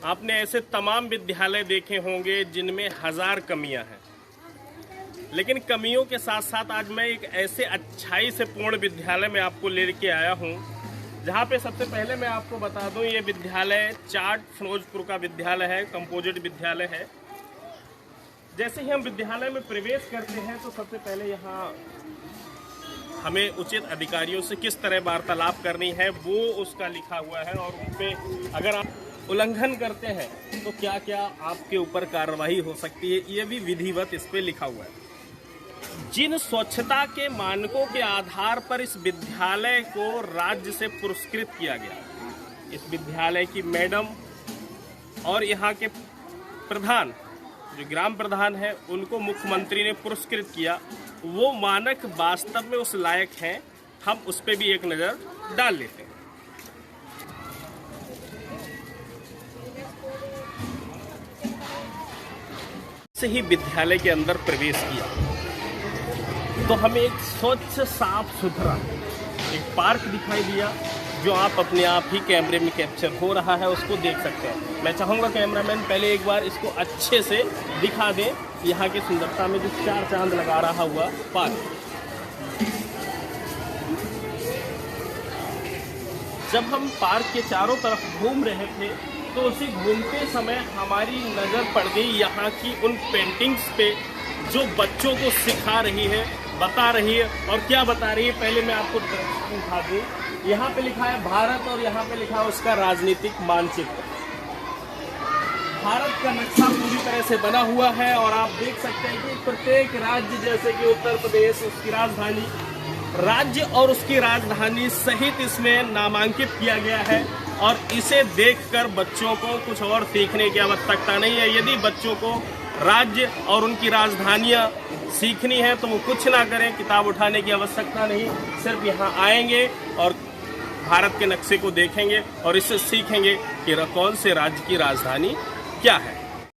आपने ऐसे तमाम विद्यालय देखे होंगे जिनमें हजार कमियां हैं, लेकिन कमियों के साथ साथ आज मैं एक ऐसे अच्छाई से पूर्ण विद्यालय में आपको लेके आया हूं, जहां पे सबसे पहले मैं आपको बता दूं ये विद्यालय चाट फिरोजपुर का विद्यालय है, कंपोजिट विद्यालय है। जैसे ही हम विद्यालय में प्रवेश करते हैं तो सबसे पहले यहाँ हमें उचित अधिकारियों से किस तरह वार्तालाप करनी है वो उसका लिखा हुआ है, और उन पे अगर आप उल्लंघन करते हैं तो क्या क्या आपके ऊपर कार्रवाई हो सकती है, ये भी विधिवत इस पे लिखा हुआ है। जिन स्वच्छता के मानकों के आधार पर इस विद्यालय को राज्य से पुरस्कृत किया गया, इस विद्यालय की मैडम और यहाँ के प्रधान जो ग्राम प्रधान है उनको मुख्यमंत्री ने पुरस्कृत किया, वो मानक वास्तव में उस लायक हैं। हम उस पर भी एक नज़र डाल लेते हैं। से ही विद्यालय के अंदर प्रवेश किया तो हमें एक स्वच्छ साफ सुथरा एक पार्क दिखाई दिया, जो आप अपने आप ही कैमरे में कैप्चर हो रहा है उसको देख सकते हैं। मैं चाहूँगा कैमरामैन पहले एक बार इसको अच्छे से दिखा दें, यहाँ की सुंदरता में जो चार चांद लगा रहा हुआ पार्क। जब हम पार्क के चारों तरफ घूम रहे थे तो उसी घूमते समय हमारी नज़र पड़ गई यहाँ की उन पेंटिंग्स पे जो बच्चों को सिखा रही है, बता रही है। और क्या बता रही है पहले मैं आपको दिखा दूँ। यहाँ पे लिखा है भारत और यहाँ पे लिखा है उसका राजनीतिक मानचित्र। भारत का नक्शा पूरी तरह से बना हुआ है और आप देख सकते हैं कि प्रत्येक राज्य जैसे कि उत्तर प्रदेश उसकी राजधानी, राज्य और उसकी राजधानी सहित इसमें नामांकित किया गया है। और इसे देखकर बच्चों को कुछ और सीखने की आवश्यकता नहीं है। यदि बच्चों को राज्य और उनकी राजधानियाँ सीखनी है तो वो कुछ ना करें, किताब उठाने की आवश्यकता नहीं, सिर्फ यहाँ आएंगे और भारत के नक्शे को देखेंगे और इससे सीखेंगे कि कौन से राज्य की राजधानी क्या है।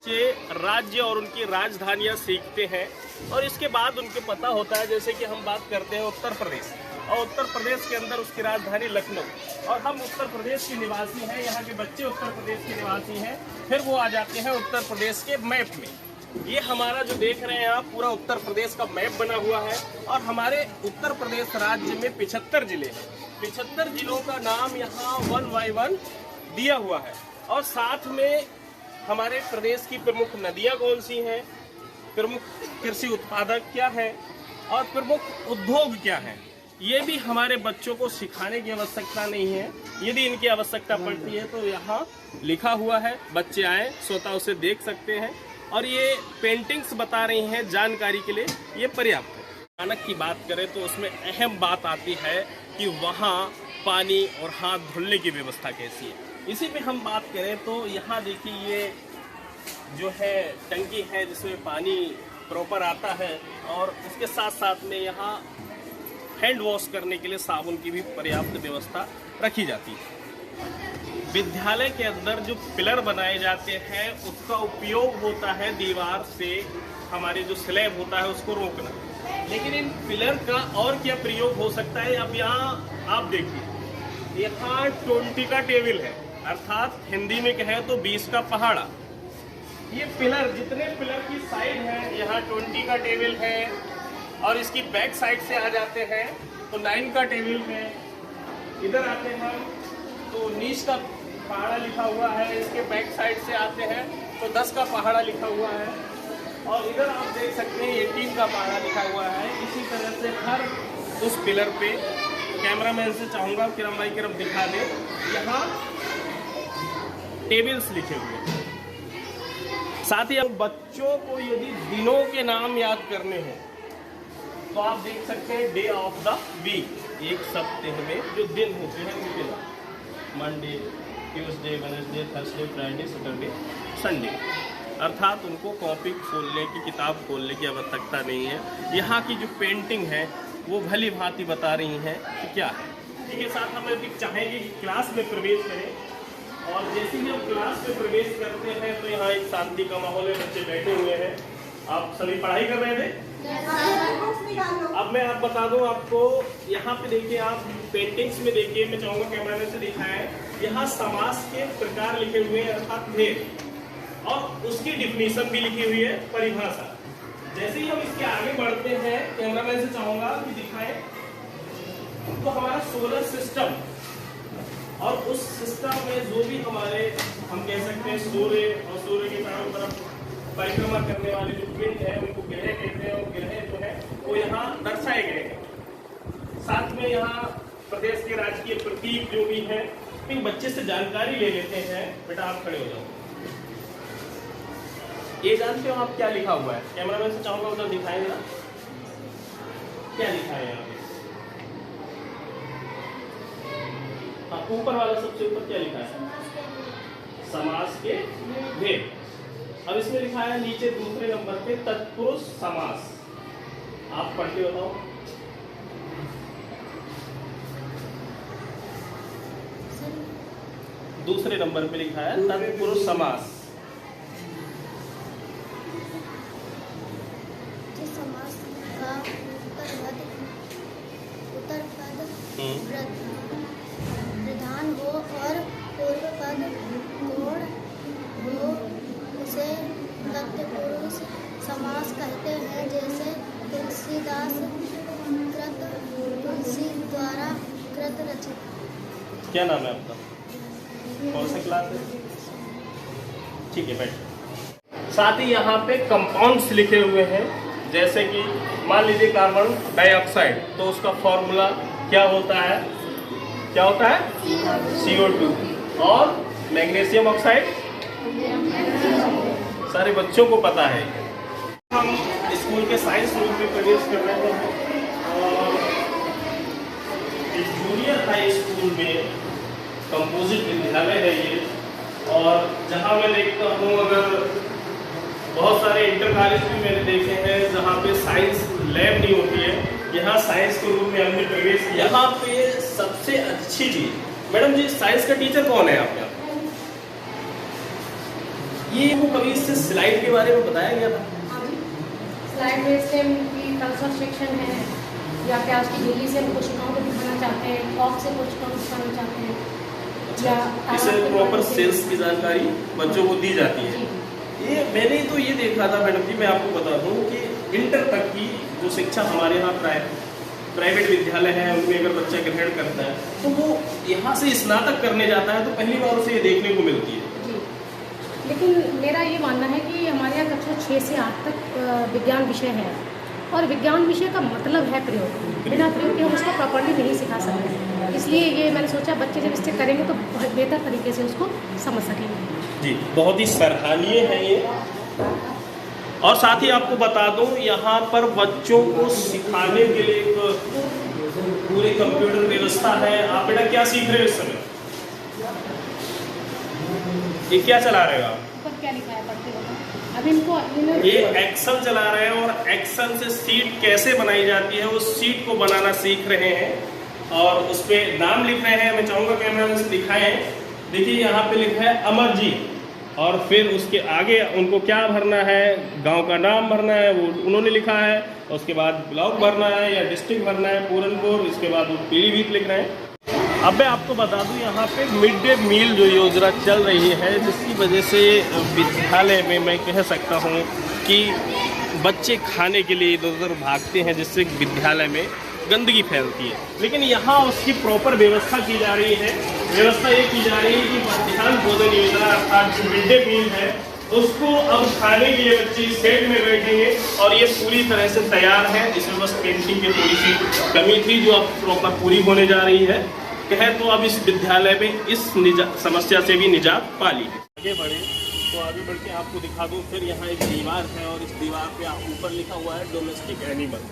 ये राज्य और उनकी राजधानियाँ सीखते हैं और इसके बाद उनको पता होता है, जैसे कि हम बात करते हैं उत्तर प्रदेश, और उत्तर प्रदेश के अंदर उसकी राजधानी लखनऊ, और हम उत्तर प्रदेश के निवासी हैं, यहाँ के बच्चे उत्तर प्रदेश के निवासी हैं, फिर वो आ जाते हैं उत्तर प्रदेश के मैप में। ये हमारा जो देख रहे हैं आप पूरा उत्तर प्रदेश का मैप बना हुआ है और हमारे उत्तर प्रदेश राज्य में 75 जिले हैं। 75 जिलों का नाम यहाँ 1 by 1 दिया हुआ है और साथ में हमारे प्रदेश की प्रमुख नदियाँ कौन सी हैं, प्रमुख कृषि उत्पादक क्या है और प्रमुख उद्योग क्या है, ये भी हमारे बच्चों को सिखाने की आवश्यकता नहीं है। यदि इनकी आवश्यकता पड़ती है तो यहाँ लिखा हुआ है, बच्चे आए स्वतः उसे देख सकते हैं और ये पेंटिंग्स बता रही हैं जानकारी के लिए, ये पर्याप्त है। मानक की बात करें तो उसमें अहम बात आती है कि वहाँ पानी और हाथ धुलने की व्यवस्था कैसी है। इसी पे हम बात करें तो यहाँ देखिए ये जो है टंकी है जिसमें पानी प्रॉपर आता है और इसके साथ साथ में यहाँ हैंड वॉश करने के लिए साबुन की भी पर्याप्त व्यवस्था रखी जाती है। विद्यालय के अंदर जो पिलर बनाए जाते हैं उसका उपयोग होता है दीवार से हमारे जो स्लैब होता है उसको रोकना, लेकिन इन पिलर का और क्या प्रयोग हो सकता है। अब यहाँ आप देखिए, यहाँ 20 का टेबल है, अर्थात हिंदी में कहें तो 20 का पहाड़ा। ये पिलर, जितने पिलर की साइड है, यहाँ 20 का टेबल है और इसकी बैक साइड से आ जाते हैं तो 9 का टेबल है। इधर आते हैं तो 19 का पहाड़ा लिखा हुआ है, इसके बैक साइड से आते हैं तो 10 का पहाड़ा लिखा हुआ है और इधर आप देख सकते हैं 18 का पहाड़ा लिखा हुआ है। इसी तरह से हर उस पिलर पे कैमरामैन से चाहूँगा किरम भाई किरम दिखा दे, यहाँ टेबल्स लिखे हुए हैं। साथ ही बच्चों को यदि दिनों के नाम याद करने हैं तो आप देख सकते हैं डे ऑफ द वीक, एक सप्ताह में जो दिन होते हैं उनके नाम, Monday, Tuesday, Wednesday, Thursday, Friday, Saturday, Sunday. अर्थात उनको कॉपी खोलने की, किताब खोलने की आवश्यकता नहीं है। यहाँ की जो पेंटिंग है वो भली भांति बता रही हैं कि क्या है। इसी के साथ हम अभी चाहेंगे कि क्लास में प्रवेश करें और जैसे ही हम क्लास में प्रवेश करते हैं तो यहाँ एक शांति का माहौल है, बच्चे बैठे हुए हैं। आप सभी पढ़ाई कर रहे थे? अब मैं आप बता दूं आपको, यहाँ पे देखिए, आप पेंटिंग्स में देखिए, मैं चाहूँगा कैमरा से दिखाएं यहाँ समास के प्रकार लिखे हुए हैं अर्थात भेद, और उसकी डिफिनीशन भी लिखी हुई है, परिभाषा। जैसे ही हम इसके आगे बढ़ते हैं, कैमरामैन से चाहूंगा कि दिखाएं तो हमारा सोलर सिस्टम, और उस सिस्टम में जो भी हमारे हम कह सकते हैं सूर्य और सूर्य के चारों तरफ परिक्रमा करने वाले जो पिंड है उनको ग्रह कहते हैं, और ग्रह जो है वो यहाँ दर्शाए गए हैं। साथ में यहाँ प्रदेश के राजकीय प्रतीक जो भी है, एक बच्चे से जानकारी ले लेते हैं। बेटा आप खड़े हो जाओ। ये जानते हो आप क्या लिखा हुआ है? कैमरामैन से चाहूंगा उधर दिखाएंगे ना, क्या लिखा है यहाँ पे? हाँ, ऊपर वाला सबसे ऊपर क्या लिखा है? समास के भेद। अब इसमें लिखा है नीचे दूसरे नंबर पे तत्पुरुष समास। आप पढ़ के बताओ। दूसरे नंबर पे लिखा है तत्पुरुष समास। समास का उत्तर पद प्रधान हो और पूर्व पद गौण हो उसे तत्पुरुष समास कहते हैं। जैसे तुलसीदास कृत, तुलसी द्वारा कृत रचित। क्या नाम है आपका? कौन सा क्लास है? ठीक है, बैठ। साथ ही यहाँ पे कंपाउंड्स लिखे हुए हैं, जैसे कि मान लीजिए कार्बन डाइऑक्साइड, तो उसका फॉर्मूला क्या होता है? क्या होता है? CO2। और मैग्नीशियम ऑक्साइड सारे बच्चों को पता है। हम स्कूल के साइंस ग्रुप में प्रवेश कर रहे हैं और जूनियर हाई स्कूल में कंपोजिट विद्यालय है ये, और जहाँ मैं देखता हूँ अगर बहुत सारे इंटर कॉलेज भी मैंने देखे हैं जहाँ पे साइंस लैब नहीं होती है, यहाँ साइंस के रूप में हमने प्रवेश किया। यहाँ पे सबसे अच्छी चीज, मैडम जी साइंस का टीचर कौन है आपके यहाँ? ये वो कभी इससे स्लाइड के बारे में बताया गया था? स्लाइड में स्टेम की कंस्ट्रक्शन है, या प्याज की गिल्ली से हम कोशिकाओं को दिखाना चाहते हैं, फॉक से कोशिकाओं को दिखाना चाहते हैं, या इसे प्रॉपर सेल्स की जानकारी बच्चों को दी जाती है। ये मैंने तो ये देखा था मैडम जी, मैं आपको बता दूं कि इंटर तक की जो शिक्षा हमारे यहाँ प्राइवेट विद्यालय है उनमें अगर बच्चा ग्रहण करता है तो वो यहाँ से स्नातक करने जाता है तो पहली बार उसे ये देखने को मिलती है। लेकिन मेरा ये मानना है कि हमारे यहाँ कक्षा 6 से 8 तक विज्ञान विषय है, और विज्ञान विषय का मतलब है प्रयोग। बिना प्रयोग के हम उसको प्रॉपर्ली नहीं सिखा सकते। इसलिए ये मैंने सोचा बच्चे जब इससे करेंगे तो बहुत बेहतर तरीके से उसको समझ सकेंगे। जी, बहुत ही सराहनीय है ये। और साथ ही आपको बता दूं यहाँ पर बच्चों को सिखाने के लिए एक पूरी कंप्यूटर व्यवस्था है। आप बेटा क्या सीख रहे हो इस समय? ये क्या चला रहे हो आप? क्या लिखा है पढ़ते बताओ। अब इनको ये एक्सेल चला रहे हैं और एक्सेल से शीट कैसे बनाई जाती है उस शीट को बनाना सीख रहे हैं और उस पर नाम लिख रहे हैं। मैं चाहूंगा कैमरा से दिखाएं। देखिए यहाँ पे लिखा है अमर जी, और फिर उसके आगे उनको क्या भरना है, गांव का नाम भरना है, वो उन्होंने लिखा है। उसके बाद ब्लॉक भरना है या डिस्ट्रिक्ट भरना है, पूरनपुर। इसके बाद वो पीलीभीत लिख रहे हैं। अब मैं आपको बता दूं यहाँ पे मिड डे मील जो योजना चल रही है, जिसकी वजह से विद्यालय में मैं कह सकता हूँ कि बच्चे खाने के लिए इधर उधर भागते हैं, जिससे विद्यालय में गंदगी फैलती है। लेकिन यहाँ उसकी प्रॉपर व्यवस्था की जा रही है। व्यवस्था ये की जा रही है कि मध्याह्न भोजन योजना अर्थात जो मिड डे मील है उसको अब खाने के लिए बच्चे सेट में बैठेंगे और ये पूरी तरह से तैयार है। इसमें बस पेंटिंग की थोड़ी सी कमी थी जो अब प्रॉपर पूरी होने जा रही है। कहे तो अब इस विद्यालय में इस समस्या से भी निजात पा ली है। आगे बढ़े तो आगे बढ़ के आपको दिखा दूं। फिर यहाँ एक दीवार है और इस दीवार पे ऊपर लिखा हुआ है डोमेस्टिक एनिमल,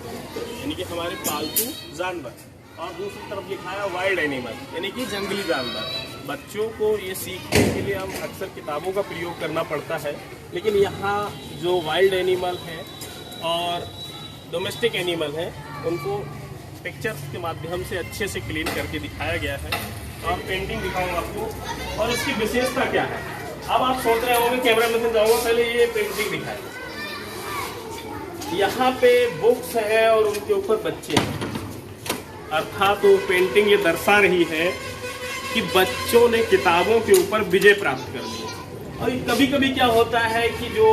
यानी कि हमारे पालतू जानवर, और दूसरी तरफ लिखा है वाइल्ड एनिमल, यानी कि जंगली जानवर। बच्चों को ये सीखने के लिए हम अक्सर किताबों का प्रयोग करना पड़ता है, लेकिन यहाँ जो वाइल्ड एनिमल है और डोमेस्टिक एनिमल है उनको पिक्चर्स के माध्यम से अच्छे से क्लीन करके दिखाया गया है। और पेंटिंग दिखाऊंगा आपको और इसकी विशेषता क्या है। अब आप सोच रहे होंगे कैमरा में जाऊंगा, पहले ये पेंटिंग दिखाएं। यहाँ पे बुक्स है और उनके ऊपर बच्चे हैं, अर्थात वो पेंटिंग ये दर्शा रही है कि बच्चों ने किताबों के ऊपर विजय प्राप्त कर ली। और कभी कभी क्या होता है कि जो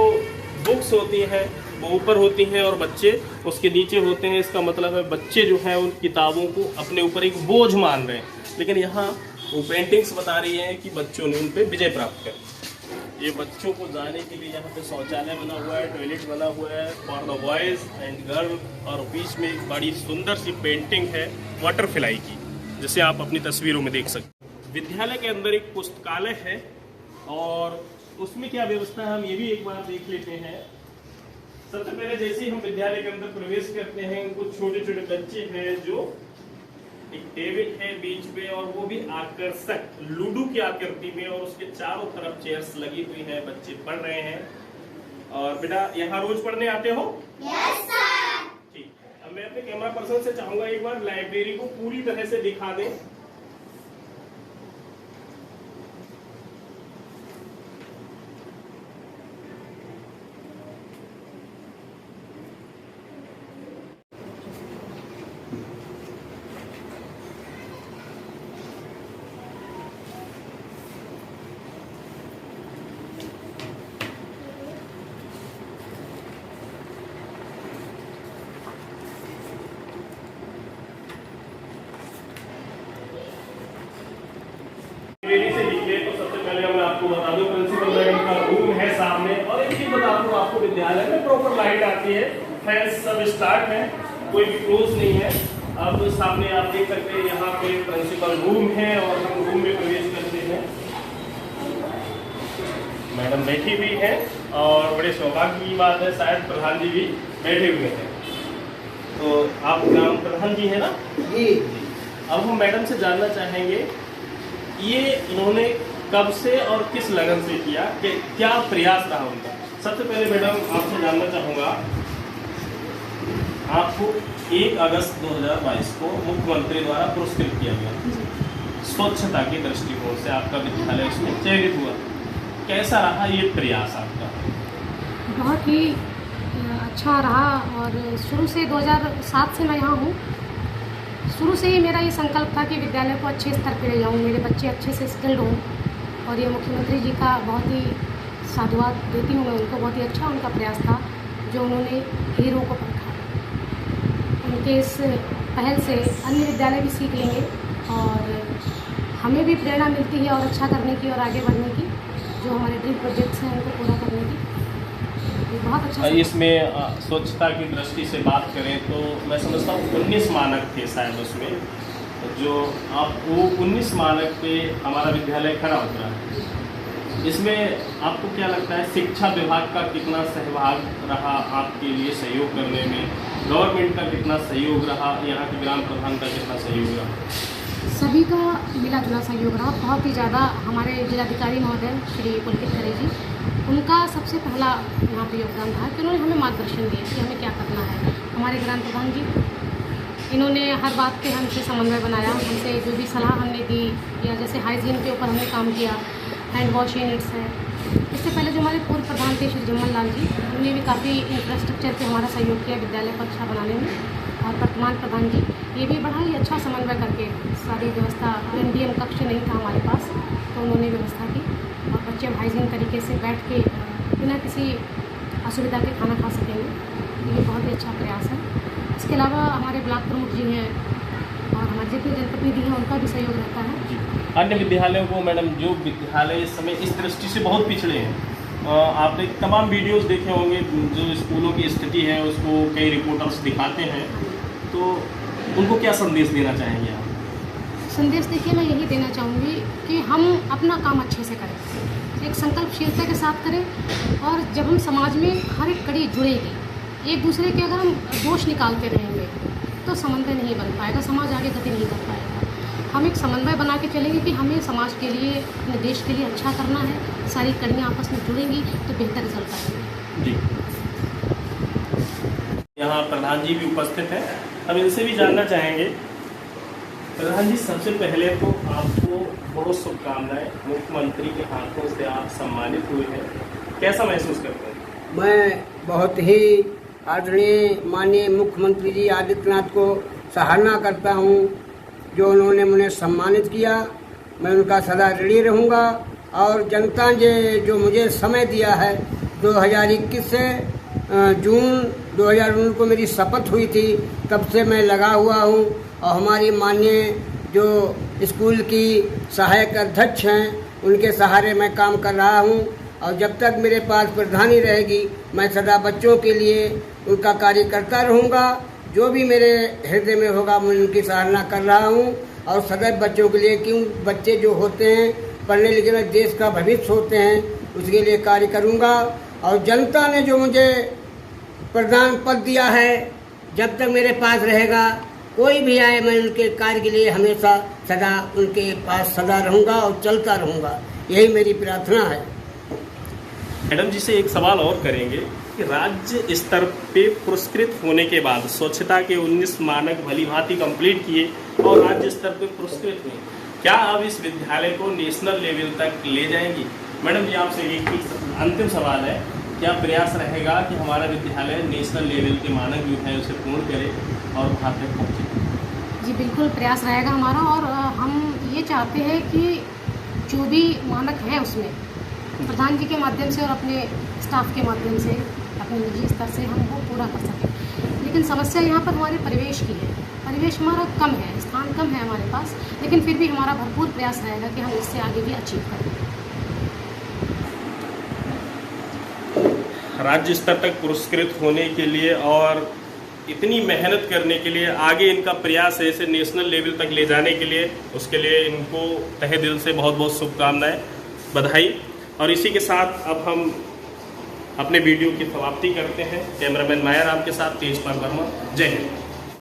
बुक्स होती हैं वो ऊपर होती हैं और बच्चे उसके नीचे होते हैं, इसका मतलब है बच्चे जो हैं उन किताबों को अपने ऊपर एक बोझ मान रहे हैं। लेकिन यहाँ वो पेंटिंग्स बता रही हैं कि बच्चों ने उन पर विजय प्राप्त कर। ये बच्चों को जाने के लिए यहाँ पे शौचालय बना हुआ है, टॉयलेट बना हुआ है for the boys and girl, और बीच में एक बड़ी सुंदर सी पेंटिंग है वाटरफ्लाई की, जिसे आप अपनी तस्वीरों में देख सकते हैं। विद्यालय के अंदर एक पुस्तकालय है और उसमें क्या व्यवस्था है हम ये भी एक बार देख लेते हैं। सबसे पहले जैसे ही हम विद्यालय के अंदर प्रवेश करते हैं, कुछ छोटे छोटे बच्चे हैं जो एक टेबल है बीच में और वो भी आकर्षक लूडो की आकृति में, और उसके चारों तरफ चेयर्स लगी हुई है, बच्चे पढ़ रहे हैं। और बेटा यहाँ रोज पढ़ने आते हो? Yes sir. ठीक, अब मैं अपने कैमरा पर्सन से चाहूंगा एक बार लाइब्रेरी को पूरी तरह से दिखा दें। लाइब्रेरी से निकले तो सबसे पहले मैं आपको बता दूं प्रिंसिपल मैडम का रूम है सामने। और एक चीज बता दूं आपको, विद्यालय में प्रॉपर लाइट आती है, फैंस सब स्टार्ट है, कोई भी क्लोज नहीं है। अब सामने आप देख सकते हैं यहाँ पे प्रिंसिपल रूम है और हम रूम में प्रवेश करते हैं। मैडम बैठी हुई है और बड़े सौभाग्य की बात है शायद प्रधान जी भी बैठे हुए हैं। तो आप ग्राम प्रधान जी है ना? जी। अब हम मैडम से जानना चाहेंगे ये इन्होंने कब से और किस लगन से किया, कि क्या प्रयास रहा उनका। सबसे पहले मैडम आपसे जानना चाहूँगा, आपको 1 अगस्त 2022 को मुख्यमंत्री द्वारा पुरस्कृत किया गया स्वच्छता के दृष्टिकोण से, आपका विद्यालय उसमें चयनित हुआ। कैसा रहा ये प्रयास आपका? बहुत ही अच्छा रहा और शुरू से 2007 से मैं यहाँ हूँ। शुरू से ही मेरा ये संकल्प था कि विद्यालय को अच्छे स्तर पर ले जाऊँ, मेरे बच्चे अच्छे से स्किल्ड हों। और ये मुख्यमंत्री जी का बहुत ही साधुवाद देती हूँ मैं उनको, बहुत ही अच्छा उनका प्रयास था जो उन्होंने हीरो को परखा। उनके इस पहल से अन्य विद्यालय भी सीख लेंगे और हमें भी प्रेरणा मिलती है और अच्छा करने की और आगे बढ़ने की, जो हमारे ड्रीम प्रोजेक्ट्स हैं उनको पूरा करने की। बहुत अच्छा। इसमें स्वच्छता की दृष्टि से बात करें तो मैं समझता हूँ 19 मानक थे शायद उसमें, जो आप वो 19 मानक पे हमारा विद्यालय खड़ा उतरा। इसमें आपको क्या लगता है शिक्षा विभाग का कितना सहभाग रहा आपके लिए सहयोग करने में, गवर्नमेंट का कितना सहयोग रहा, यहाँ के ग्राम प्रधान का कितना सहयोग रहा? सभी का मिला जुला सहयोग रहा, बहुत ही ज़्यादा। हमारे जिलाधिकारी महोदय श्री पुलकित खरे जी, उनका सबसे पहला यहाँ पे योगदान था कि उन्होंने हमें मार्गदर्शन दिया कि हमें क्या करना है। हमारे ग्राम प्रधान जी, इन्होंने हर बात पे हमसे समन्वय बनाया, हमसे जो भी सलाह हमने दी, या जैसे हाइजीन के ऊपर हमने काम किया, हैंड वॉश यूनिट्स है। इससे पहले जो हमारे पूर्व प्रधान थे श्री जमन लाल जी, उन्होंने भी काफ़ी इंफ्रास्ट्रक्चर पे हमारा सहयोग किया विद्यालय को अच्छा बनाने में। और वर्तमान प्रधान जी ये भी बड़ा ही अच्छा समन्वय करके सारी व्यवस्था, एनडीएम कक्ष नहीं था हमारे पास तो उन्होंने व्यवस्था की और बच्चे हाइजीन तरीके से बैठ के बिना किसी असुविधा के खाना खा सकेंगे। ये बहुत ही अच्छा प्रयास है। इसके अलावा हमारे ब्लॉक प्रमुख जी हैं और हमारे जितने जनप्रतिनिधि हैं उनका भी सहयोग रहता है। अन्य विद्यालयों को मैडम, जो विद्यालय इस समय इस दृष्टि से बहुत पिछड़े हैं, आपने तमाम वीडियोस देखे होंगे, जो स्कूलों की स्थिति है उसको कई रिपोर्टर्स दिखाते हैं, तो उनको क्या संदेश देना चाहेंगे आप? संदेश देखिए, मैं यही देना चाहूँगी कि हम अपना काम अच्छे से करें, एक संकल्पशीलता के साथ करें। और जब हम समाज में हर एक कड़ी जुड़ेगी, एक दूसरे के अगर हम दोष निकालते रहेंगे तो समन्वय नहीं बन पाएगा, समाज आगे गति नहीं कर पाएगा। हम एक समन्वय बना के चलेंगे कि हमें समाज के लिए, अपने देश के लिए अच्छा करना है, सारी कड़ियाँ आपस में जुड़ेंगी तो बेहतर रिजल्ट आएंगे। जी। यहाँ प्रधान जी भी उपस्थित हैं, अब इनसे भी जानना चाहेंगे। प्रधान जी, सबसे पहले तो आपको बहुत शुभकामनाएं, मुख्यमंत्री के हाथों से आप सम्मानित हुए हैं, कैसा महसूस करते हैं? मैं बहुत ही आदरणीय माननीय मुख्यमंत्री जी आदित्यनाथ को सराहना करता हूं, जो उन्होंने मुझे सम्मानित किया मैं उनका सदा ऋणी रहूँगा। और जनता ने जो मुझे समय दिया है, 2021 से जून 2019 को मेरी शपथ हुई थी, तब से मैं लगा हुआ हूँ। और हमारी माननीय जो स्कूल की सहायक अध्यक्ष हैं, उनके सहारे मैं काम कर रहा हूँ। और जब तक मेरे पास प्रधानी रहेगी, मैं सदा बच्चों के लिए उनका कार्य करता रहूँगा। जो भी मेरे हृदय में होगा, मैं उनकी सराहना कर रहा हूँ। और सदैव बच्चों के लिए, क्यों बच्चे जो होते हैं पढ़ने लिखने में देश का भविष्य होते हैं, उसके लिए कार्य करूँगा। और जनता ने जो मुझे प्रधान पद दिया है, जब तक मेरे पास रहेगा, कोई भी आए, मैं उनके कार्य के लिए हमेशा सदा उनके पास सदा रहूँगा और चलता रहूँगा। यही मेरी प्रार्थना है। मैडम जी से एक सवाल और करेंगे कि राज्य स्तर पे पुरस्कृत होने के बाद स्वच्छता के 19 मानक भली भांति कंप्लीट किए और राज्य स्तर पे पुरस्कृत हुए, क्या अब इस विद्यालय को नेशनल लेवल तक ले जाएंगी? मैडम जी आपसे एक अंतिम सवाल है, क्या प्रयास रहेगा कि हमारा विद्यालय नेशनल लेवल के मानक जो है उसे पूर्ण करे और वहाँ तक पहुँचे? जी बिल्कुल प्रयास रहेगा हमारा, और हम ये चाहते हैं कि जो भी मानक है उसमें प्रधान जी के माध्यम से और अपने स्टाफ के माध्यम से, अपने निजी स्तर से हम वो पूरा कर सकें। लेकिन समस्या यहाँ पर हमारे परिवेश की है। परिवेश हमारा कम है, स्थान कम है हमारे पास, लेकिन फिर भी हमारा भरपूर प्रयास रहेगा कि हम इससे आगे भी अचीव करें। राज्य स्तर तक पुरस्कृत होने के लिए और इतनी मेहनत करने के लिए आगे इनका प्रयास है इसे नेशनल लेवल तक ले जाने के लिए, उसके लिए इनको तहे दिल से बहुत बहुत शुभकामनाएं, बधाई। और इसी के साथ अब हम अपने वीडियो की समाप्ति करते हैं। कैमरामैन माया राम के साथ तेजपाल वर्मा। जय हिंद।